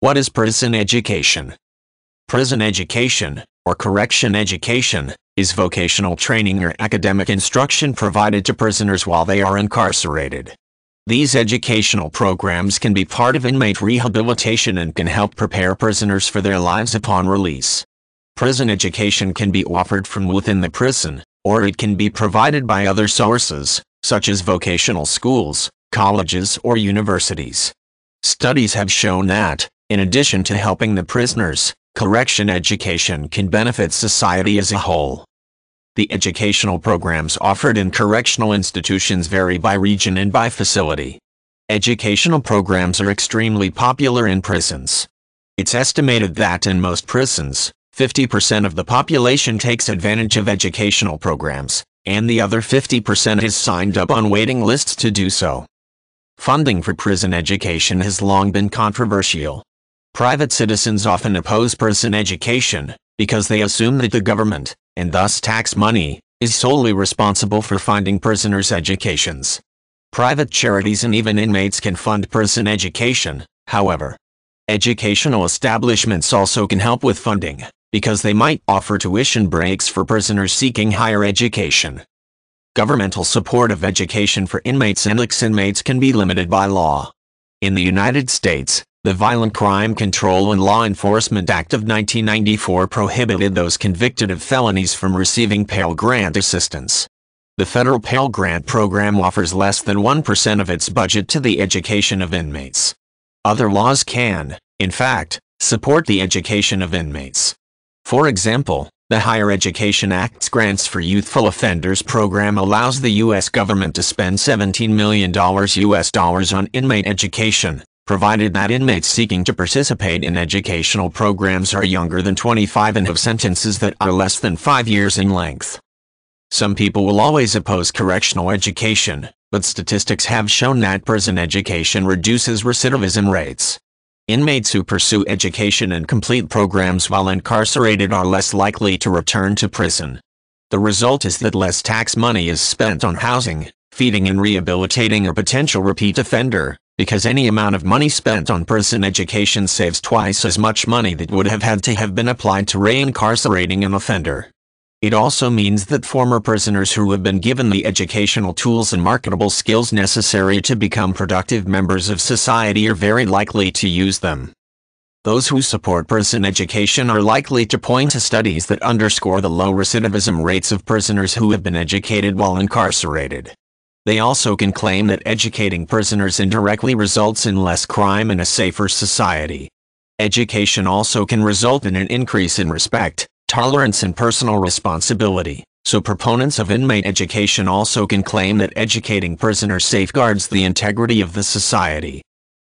What is prison education? Prison education, or correction education, is vocational training or academic instruction provided to prisoners while they are incarcerated. These educational programs can be part of inmate rehabilitation and can help prepare prisoners for their lives upon release. Prison education can be offered from within the prison, or it can be provided by other sources, such as vocational schools, colleges, or universities. Studies have shown that, in addition to helping the prisoners, correction education can benefit society as a whole. The educational programs offered in correctional institutions vary by region and by facility. Educational programs are extremely popular in prisons. It's estimated that in most prisons, 50% of the population takes advantage of educational programs, and the other 50% is signed up on waiting lists to do so. Funding for prison education has long been controversial. Private citizens often oppose prison education because they assume that the government, and thus tax money, is solely responsible for funding prisoners' educations. Private charities and even inmates can fund prison education, however. Educational establishments also can help with funding, because they might offer tuition breaks for prisoners seeking higher education. Governmental support of education for inmates and ex-inmates can be limited by law. In the United States, the Violent Crime Control and Law Enforcement Act of 1994 prohibited those convicted of felonies from receiving Pell Grant assistance. The federal Pell Grant program offers less than 1% of its budget to the education of inmates. Other laws can, in fact, support the education of inmates. For example, the Higher Education Act's Grants for Youthful Offenders program allows the U.S. government to spend $17 million on inmate education, provided that inmates seeking to participate in educational programs are younger than 25 and have sentences that are less than 5 years in length. Some people will always oppose correctional education, but statistics have shown that prison education reduces recidivism rates. Inmates who pursue education and complete programs while incarcerated are less likely to return to prison. The result is that less tax money is spent on housing, feeding and rehabilitating a potential repeat offender, because any amount of money spent on prison education saves twice as much money that would have had to have been applied to reincarcerating an offender. It also means that former prisoners who have been given the educational tools and marketable skills necessary to become productive members of society are very likely to use them. Those who support prison education are likely to point to studies that underscore the low recidivism rates of prisoners who have been educated while incarcerated. They also can claim that educating prisoners indirectly results in less crime and a safer society. Education also can result in an increase in respect, tolerance and personal responsibility, so proponents of inmate education also can claim that educating prisoners safeguards the integrity of the society.